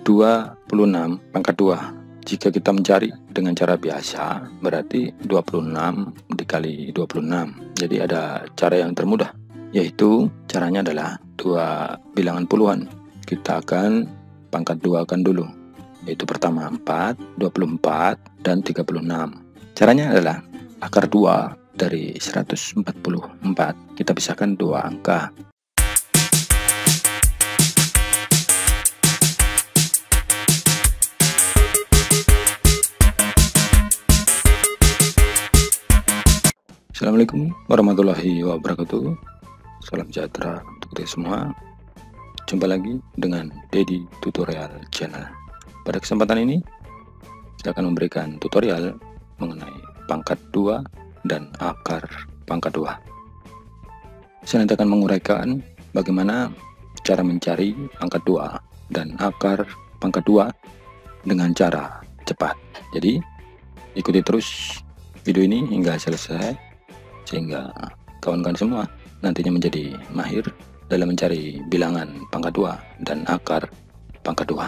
26 pangkat 2. Jika kita mencari dengan cara biasa, berarti 26 dikali 26. Jadi ada cara yang termudah, yaitu caranya adalah dua bilangan puluhan. Kita akan pangkat 2-kan dulu, yaitu pertama 4, 24, dan 36. Caranya adalah akar 2 dari 144. Kita pisahkan dua angka. Assalamualaikum warahmatullahi wabarakatuh. Salam sejahtera untuk kita semua. Jumpa lagi dengan Dedi Tutorial Channel. Pada kesempatan ini saya akan memberikan tutorial mengenai pangkat 2 dan akar pangkat 2. Saya nanti akan menguraikan bagaimana cara mencari pangkat 2 dan akar pangkat 2 dengan cara cepat. Jadi ikuti terus video ini hingga selesai, sehingga kawan-kawan semua nantinya menjadi mahir dalam mencari bilangan pangkat 2 dan akar pangkat 2.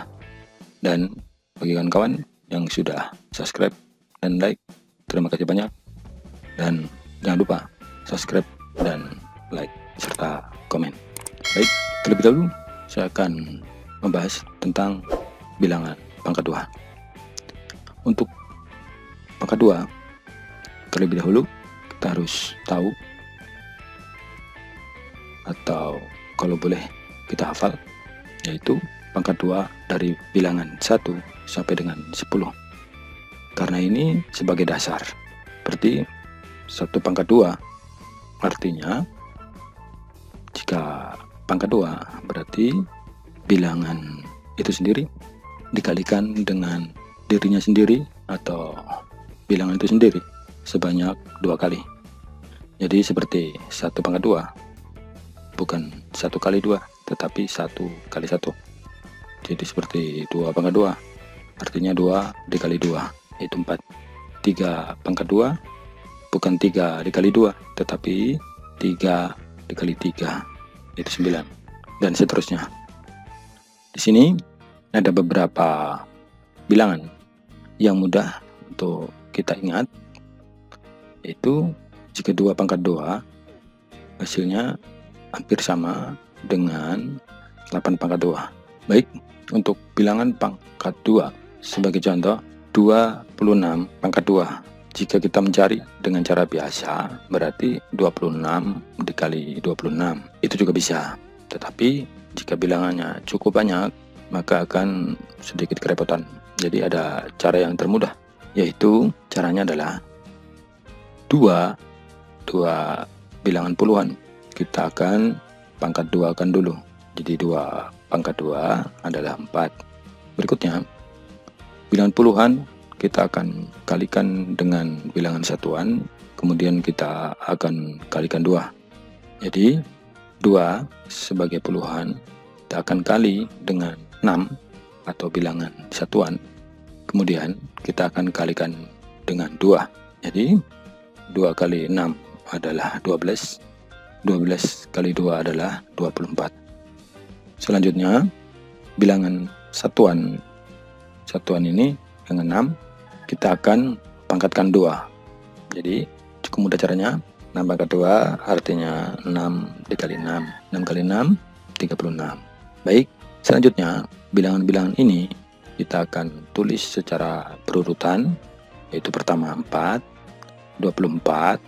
Dan bagi kawan-kawan yang sudah subscribe dan like, terima kasih banyak. Dan jangan lupa subscribe dan like serta komen. Baik, terlebih dahulu saya akan membahas tentang bilangan pangkat 2. Untuk pangkat 2, terlebih dahulu kita harus tahu, atau kalau boleh kita hafal, yaitu pangkat 2 dari bilangan 1 sampai dengan 10. Karena ini sebagai dasar. Berarti 1 pangkat 2 artinya, jika pangkat 2 berarti bilangan itu sendiri dikalikan dengan dirinya sendiri atau bilangan itu sendiri sebanyak 2 kali. Jadi seperti 1 pangkat 2, bukan 1 kali 2, tetapi 1 kali 1. Jadi seperti 2 pangkat 2, artinya 2 dikali 2, yaitu 4. 3 pangkat 2, bukan 3 dikali 2, tetapi 3 dikali 3, yaitu 9. Dan seterusnya. Di sini ada beberapa bilangan yang mudah untuk kita ingat, yaitu jika 2 pangkat 2 hasilnya hampir sama dengan 8 pangkat 2. Baik, untuk bilangan pangkat 2 sebagai contoh, 26 pangkat 2. Jika kita mencari dengan cara biasa, berarti 26 dikali 26. Itu juga bisa. Tetapi jika bilangannya cukup banyak, maka akan sedikit kerepotan. Jadi ada cara yang termudah, yaitu caranya adalah dua bilangan puluhan. Kita akan pangkat 2-kan dulu. Jadi 2 pangkat 2 adalah 4. Berikutnya, bilangan puluhan kita akan kalikan dengan bilangan satuan, kemudian kita akan kalikan 2. Jadi 2 sebagai puluhan kita akan kali dengan 6 atau bilangan satuan, kemudian kita akan kalikan dengan 2. Jadi 2 kali 6 adalah 12. 12 kali 2 adalah 24. Selanjutnya, bilangan satuan ini yang 6 kita akan pangkatkan 2. Jadi cukup mudah caranya. 6 pangkat 2 artinya 6 dikali 6. 6 kali 6, 36. Baik, selanjutnya bilangan-bilangan ini kita akan tulis secara berurutan, yaitu pertama 4, 24,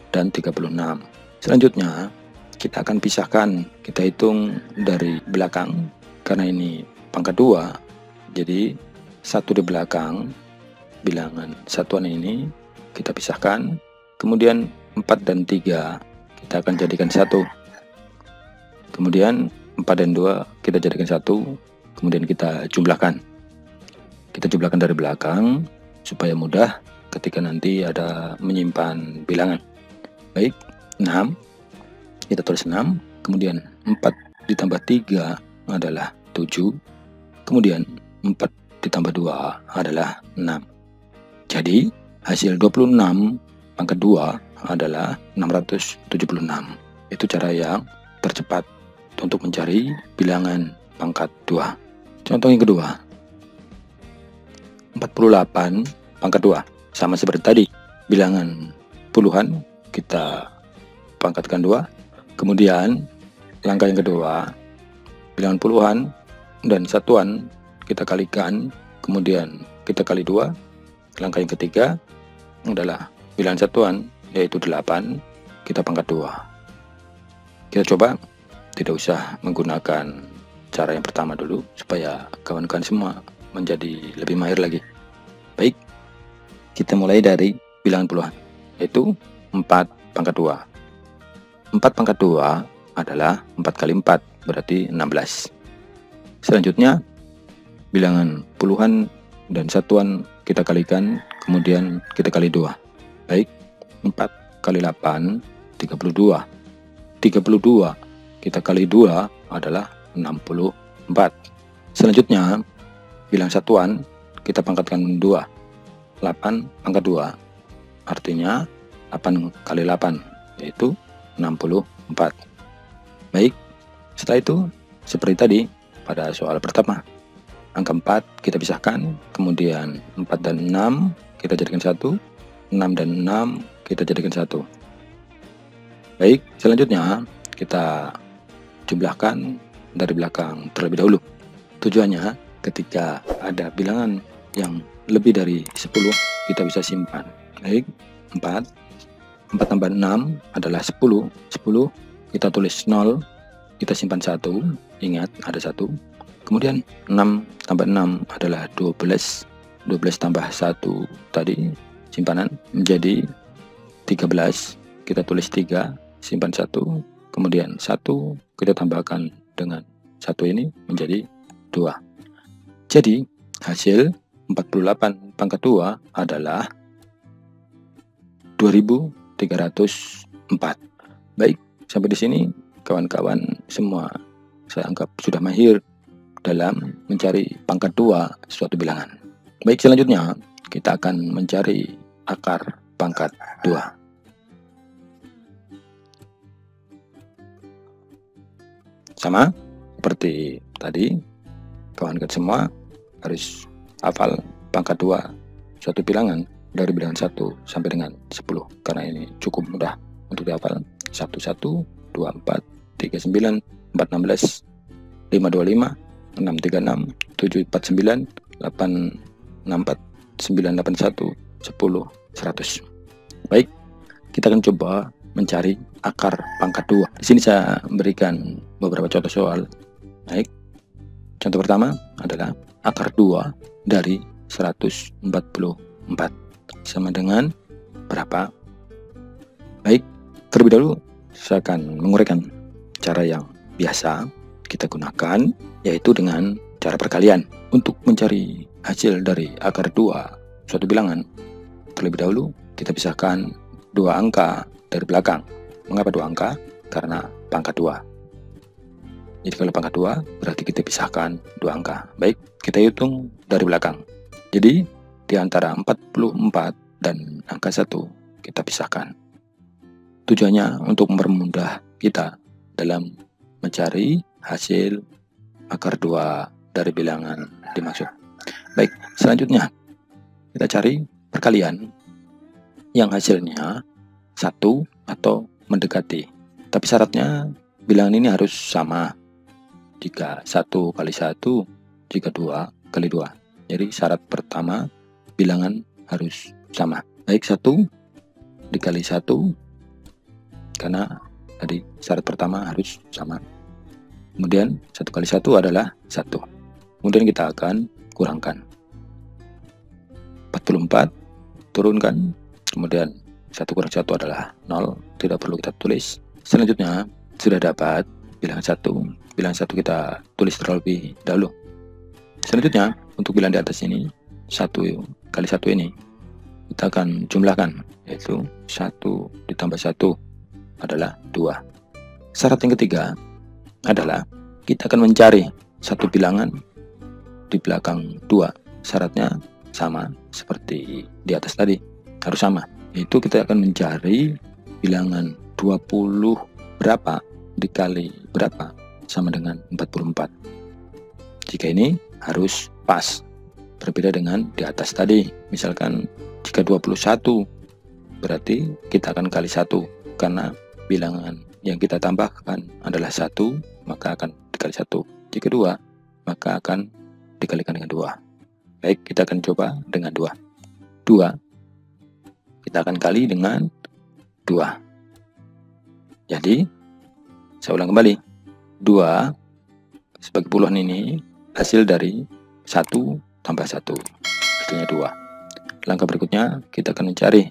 dan 36. Selanjutnya kita akan pisahkan, kita hitung dari belakang. Karena ini pangkat 2, jadi 1 di belakang bilangan satuan ini kita pisahkan, kemudian 4 dan 3 kita akan jadikan 1, kemudian 4 dan 2 kita jadikan 1, kemudian kita jumlahkan dari belakang supaya mudah ketika nanti ada menyimpan bilangan. Baik, 6 kita tulis 6, kemudian 4 ditambah 3 adalah 7, kemudian 4 ditambah 2 adalah 6. Jadi hasil 26 pangkat 2 adalah 676. Itu cara yang tercepat untuk mencari bilangan pangkat 2. Contoh yang kedua, 48 pangkat 2. Sama seperti tadi, bilangan puluhan kita pangkatkan 2. Kemudian langkah yang kedua, bilangan puluhan dan satuan kita kalikan, kemudian kita kali 2. Langkah yang ketiga adalah bilangan satuan, yaitu 8, kita pangkat 2. Kita coba, tidak usah menggunakan cara yang pertama dulu, supaya kawan-kawan semua menjadi lebih mahir lagi. Baik, kita mulai dari bilangan puluhan, yaitu 4 pangkat 2. 4 pangkat 2 adalah 4 kali 4, berarti 16. Selanjutnya, bilangan puluhan dan satuan kita kalikan, kemudian kita kali 2. Baik, 4 kali 8, 32. 32 kita kali 2 adalah 64. Selanjutnya, bilangan satuan kita pangkatkan 2. 8 pangkat 2, artinya 8 kali 8, yaitu 64. Baik, setelah itu seperti tadi pada soal pertama, angka 4 kita pisahkan, kemudian 4 dan 6 kita jadikan 1, 6 dan 6 kita jadikan 1. Baik, selanjutnya kita jumlahkan dari belakang terlebih dahulu. Tujuannya ketika ada bilangan yang lebih dari 10 kita bisa simpan. Baik, 4 tambah 6 adalah 10. 10 kita tulis 0, kita simpan 1, ingat ada 1. Kemudian 6 tambah 6 adalah 12. 12 tambah 1 tadi simpanan menjadi 13. Kita tulis 3, simpan 1. Kemudian 1 kita tambahkan dengan 1 ini menjadi 2. Jadi hasil 48 pangkat 2 adalah 2304. Baik, sampai di sini kawan-kawan semua saya anggap sudah mahir dalam mencari pangkat 2 suatu bilangan. Baik, selanjutnya kita akan mencari akar pangkat 2. Sama seperti tadi, kawan-kawan semua harus hafal pangkat 2 suatu bilangan dari bilangan 1 sampai dengan 10, karena ini cukup mudah untuk dihafal. 11, 24, 39, 416, 525, 636, 749, 864, 981, 10, 100. Baik, kita akan coba mencari akar pangkat 2. Di sini saya memberikan beberapa contoh soal. Baik, contoh pertama adalah akar 2 dari 144 sama dengan berapa? Baik, terlebih dahulu saya akan menguraikan cara yang biasa kita gunakan, yaitu dengan cara perkalian. Untuk mencari hasil dari akar 2 suatu bilangan, terlebih dahulu kita pisahkan 2 angka dari belakang. Mengapa 2 angka? Karena pangkat 2. Jadi kalau pangkat 2 berarti kita pisahkan 2 angka. Baik, kita hitung dari belakang. Jadi di antara 44 dan angka 1 kita pisahkan. Tujuannya untuk mempermudah kita dalam mencari hasil akar 2 dari bilangan dimaksud. Baik, selanjutnya kita cari perkalian yang hasilnya 1 atau mendekati. Tapi syaratnya bilangan ini harus sama. Jika 1 kali 1, jika 2 kali 2. Jadi syarat pertama bilangan harus sama. Baik, 1 dikali 1, karena tadi syarat pertama harus sama. Kemudian 1 kali 1 adalah 1. Kemudian kita akan kurangkan. 44 turunkan, kemudian 1 kurang 1 adalah 0, tidak perlu kita tulis. Selanjutnya sudah dapat bilangan 1. Bilangan 1 kita tulis terlebih dahulu. Selanjutnya untuk bilangan di atas ini, 1 kali 1 ini kita akan jumlahkan, yaitu 1 ditambah 1 adalah 2. Syarat yang ketiga adalah kita akan mencari satu bilangan di belakang 2. Syaratnya sama seperti di atas tadi, harus sama, yaitu kita akan mencari bilangan 20 berapa dikali berapa sama dengan 44. Jika ini harus pas. Berbeda dengan di atas tadi. Misalkan jika 21, berarti kita akan kali 1. Karena bilangan yang kita tambahkan adalah 1, maka akan dikali 1. Jika 2, maka akan dikalikan dengan 2. Baik, kita akan coba dengan 2. 2, kita akan kali dengan 2. Jadi, saya ulang kembali. 2 sebagai puluhan ini hasil dari 1 tambah 1. Hasilnya 2. Langkah berikutnya, kita akan mencari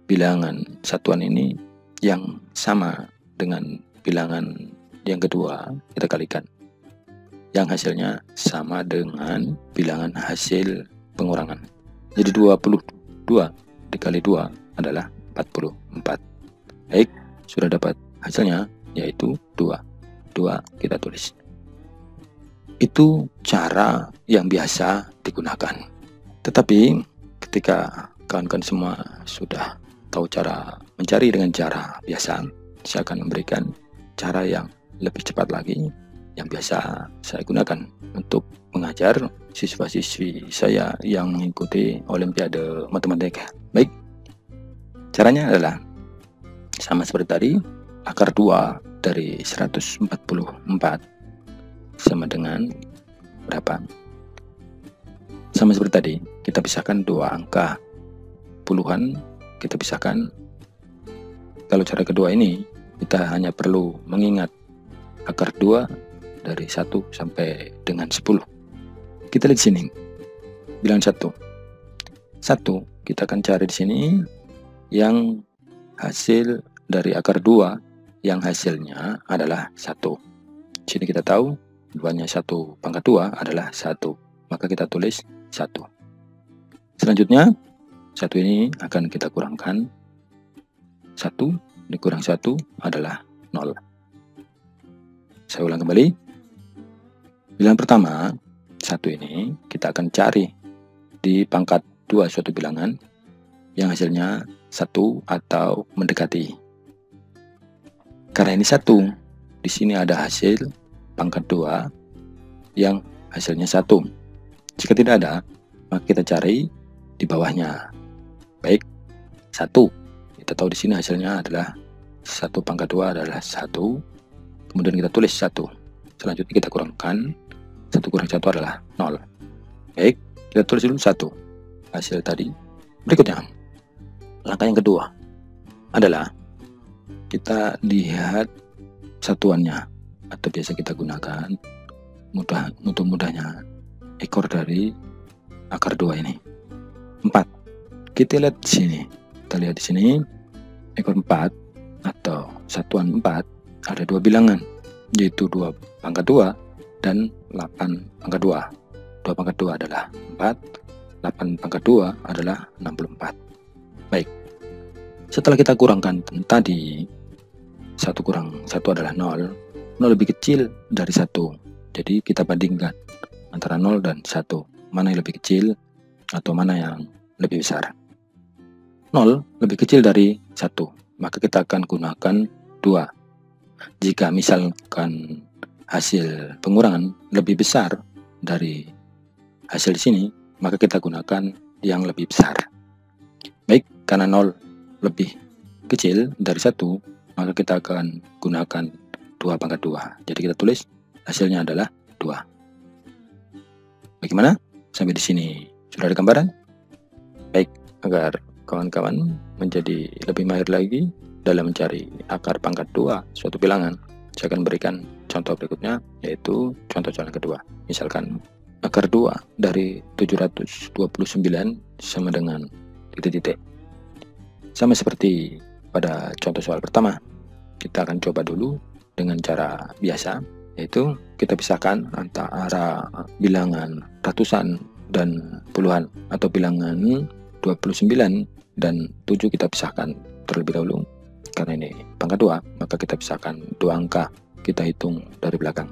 bilangan satuan ini yang sama dengan bilangan yang kedua, kita kalikan. Yang hasilnya sama dengan bilangan hasil pengurangan. Jadi 22 dikali 2 adalah 44. Baik, sudah dapat hasilnya, yaitu 2. 2 kita tulis. Itu cara yang biasa digunakan. Tetapi ketika kawan-kawan semua sudah tahu cara mencari dengan cara biasa, saya akan memberikan cara yang lebih cepat lagi yang biasa saya gunakan untuk mengajar siswa-siswi saya yang mengikuti Olimpiade Matematika. Baik, caranya adalah sama seperti tadi. Akar 2 dari 144 sama dengan berapa? Sama seperti tadi, kita pisahkan 2 angka puluhan, kita pisahkan. Kalau cara kedua ini, kita hanya perlu mengingat akar 2 dari 1 sampai dengan 10. Kita lihat sini, bilangan 1. 1 kita akan cari di sini yang hasil dari akar 2 yang hasilnya adalah 1. Sini kita tahu 2-nya 1 pangkat 2 adalah 1. Maka kita tulis 1. Selanjutnya 1 ini akan kita kurangkan. 1 dikurang 1 adalah 0. Saya ulang kembali. Bilangan pertama 1 ini kita akan cari di pangkat 2 suatu bilangan yang hasilnya 1 atau mendekati. Karena ini 1, di sini ada hasil pangkat 2 yang hasilnya 1. Jika tidak ada, maka kita cari di bawahnya. Baik, 1. Kita tahu di sini hasilnya adalah 1 pangkat 2 adalah 1. Kemudian kita tulis 1. Selanjutnya kita kurangkan. 1 kurang 1 adalah 0. Baik, kita tulis dulu 1. Hasil tadi. Berikutnya, langkah yang kedua adalah kita lihat satuannya, atau biasa kita gunakan mudahnya ekor dari akar 2 ini. 4. Kita lihat di sini. Kita lihat di sini ekor 4 atau satuan 4 ada 2 bilangan, yaitu 2 pangkat 2 dan 8 pangkat 2. 2 pangkat 2 adalah 4, 8 pangkat 2 adalah 64. Baik. Setelah kita kurangkan tadi, 1 kurang 1 adalah 0. 0 lebih kecil dari 1. Jadi kita bandingkan antara 0 dan 1. Mana yang lebih kecil atau mana yang lebih besar. 0 lebih kecil dari 1. Maka kita akan gunakan 2. Jika misalkan hasil pengurangan lebih besar dari hasil di sini, maka kita gunakan yang lebih besar. Baik, karena 0 lebih kecil dari 1, maka kita akan gunakan 2 pangkat 2. Jadi kita tulis hasilnya adalah 2. Bagaimana? Sampai di sini sudah ada gambaran? Baik, agar kawan-kawan menjadi lebih mahir lagi dalam mencari akar pangkat 2 suatu bilangan, saya akan berikan contoh berikutnya, yaitu contoh jalan kedua. Misalkan akar 2 dari 729 sama dengan titik-titik. Sama seperti pada contoh soal pertama, kita akan coba dulu dengan cara biasa, yaitu kita pisahkan antara bilangan ratusan dan puluhan, atau bilangan 29 dan 7 kita pisahkan terlebih dahulu. Karena ini pangkat 2, maka kita pisahkan 2 angka, kita hitung dari belakang,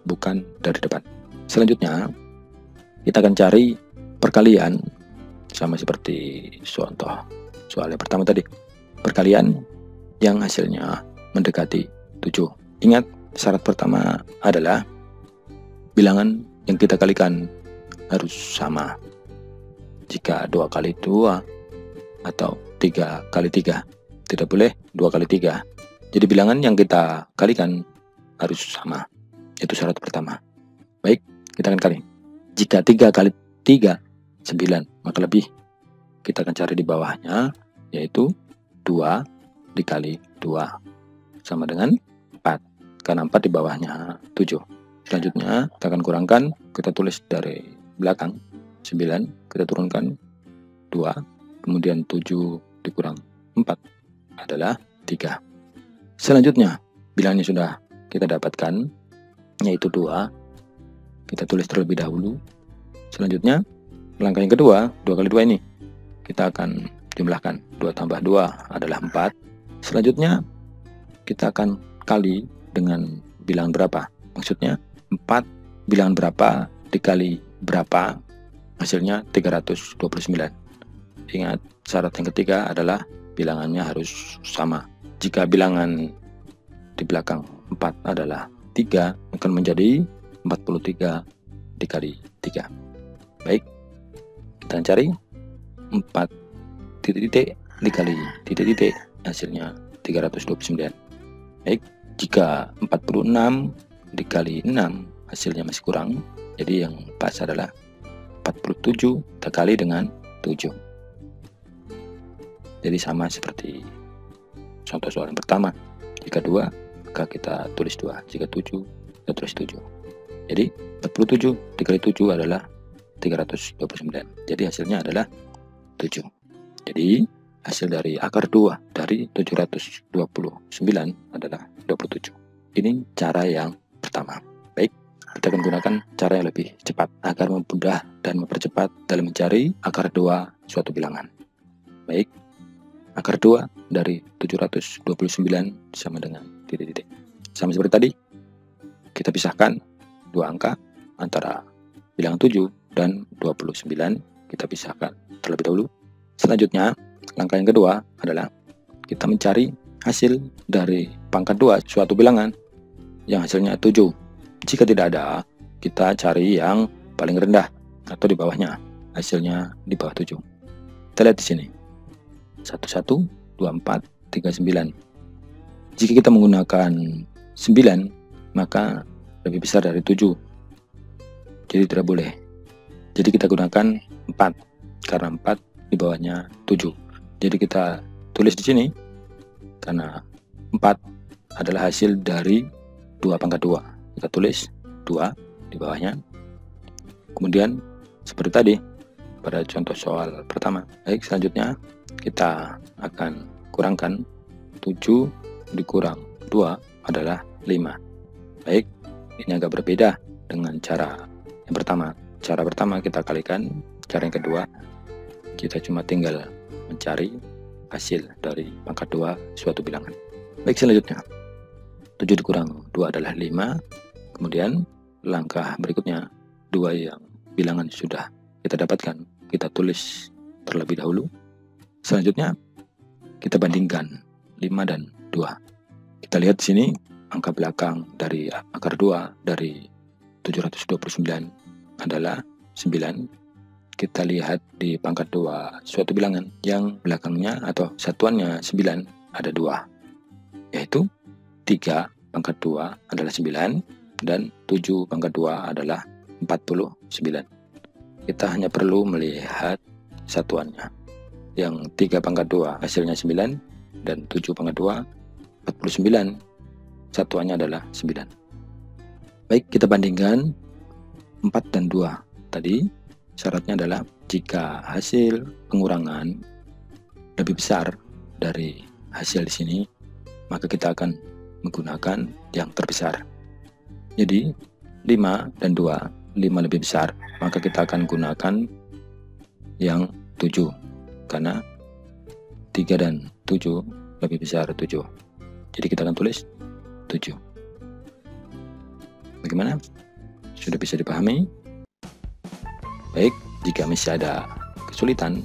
bukan dari depan. Selanjutnya, kita akan cari perkalian, sama seperti contoh soal yang pertama tadi. Perkalian yang hasilnya mendekati 7. Ingat, syarat pertama adalah bilangan yang kita kalikan harus sama. Jika 2 kali 2 atau 3 kali 3, tidak boleh 2 kali 3. Jadi bilangan yang kita kalikan harus sama. Itu syarat pertama. Baik, kita akan kali. Jika 3 kali 3 9, maka lebih. Kita akan cari di bawahnya, yaitu 2 dikali 2 sama dengan 4. Karena 4 di bawahnya 7. Selanjutnya kita akan kurangkan, kita tulis dari belakang 9, kita turunkan 2, kemudian 7 dikurang 4 adalah 3. Selanjutnya bilangnya sudah kita dapatkan, yaitu 2. Kita tulis terlebih dahulu. Selanjutnya langkah yang kedua, 2 kali 2 ini kita akan jumlahkan. 2 tambah 2 adalah 4. Selanjutnya kita akan kali dengan bilangan berapa. Maksudnya 4 bilangan berapa dikali berapa, hasilnya 329. Ingat, syarat yang ketiga adalah bilangannya harus sama. Jika bilangan di belakang 4 adalah 3, akan menjadi 43 dikali 3. Baik, kita cari 4 titik-titik dikali titik-titik, hasilnya 329. Baik, jika 46 dikali 6 hasilnya masih kurang, jadi yang pas adalah 47 dikali dengan 7. Jadi sama seperti contoh soal yang pertama. Jika 2, maka kita tulis 2. Jika 7, kita tulis 7. Jadi 47 dikali 7 adalah 329. Jadi hasilnya adalah 7. Jadi hasil dari akar 2 dari 729 adalah 27. Ini cara yang pertama. Baik, kita akan gunakan cara yang lebih cepat agar mempermudah dan mempercepat dalam mencari akar 2 suatu bilangan. Baik, akar 2 dari 729 sama dengan titik-titik. Sama seperti tadi, kita pisahkan 2 angka antara bilangan 7 dan 29, kita pisahkan terlebih dahulu. Selanjutnya, langkah yang kedua adalah kita mencari hasil dari pangkat 2 suatu bilangan yang hasilnya 7. Jika tidak ada, kita cari yang paling rendah atau di bawahnya, hasilnya di bawah 7. Kita lihat di sini. 11, 24, 39. Jika kita menggunakan 9, maka lebih besar dari 7. Jadi tidak boleh. Jadi kita gunakan 4, karena 4 di bawahnya 7. Jadi kita tulis di sini, karena 4 adalah hasil dari 2 pangkat 2. Kita tulis 2 di bawahnya. Kemudian seperti tadi pada contoh soal pertama. Baik, selanjutnya kita akan kurangkan 7 dikurang 2 adalah 5. Baik, ini agak berbeda dengan cara yang pertama. Cara pertama kita kalikan, cara yang kedua kita cuma tinggal mencari hasil dari pangkat 2 suatu bilangan. Baik, selanjutnya 7 dikurang 2 adalah 5. Kemudian langkah berikutnya, 2 yang bilangan sudah kita dapatkan, kita tulis terlebih dahulu. Selanjutnya kita bandingkan 5 dan 2. Kita lihat di sini angka belakang dari akar 2 dari 729 adalah 9. Kita lihat di pangkat 2 suatu bilangan yang belakangnya atau satuannya 9 ada 2, yaitu 3 pangkat 2 adalah 9 dan 7 pangkat 2 adalah 49. Kita hanya perlu melihat satuannya. Yang 3 pangkat 2 hasilnya 9 dan 7 pangkat 2 49, satuannya adalah 9. Baik, kita bandingkan 4 dan 2 tadi. Syaratnya adalah jika hasil pengurangan lebih besar dari hasil di sini, maka kita akan menggunakan yang terbesar. Jadi 5 dan 2, 5 lebih besar, maka kita akan gunakan yang 7, karena 3 dan 7 lebih besar 7. Jadi kita akan tulis 7. Bagaimana? Sudah bisa dipahami? Baik, jika masih ada kesulitan,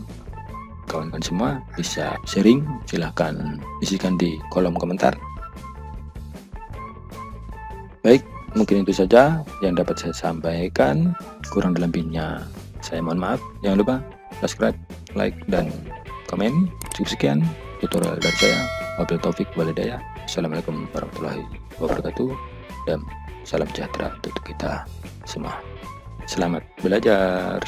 kawan-kawan semua bisa sharing, silahkan isikan di kolom komentar. Baik, mungkin itu saja yang dapat saya sampaikan. Kurang dan lebihnya saya mohon maaf. Jangan lupa subscribe, like, dan komen. Cukup sekian tutorial dari saya. Wabillahi taufik wal hidayah. Assalamualaikum warahmatullahi wabarakatuh, dan salam sejahtera untuk kita semua. Selamat belajar.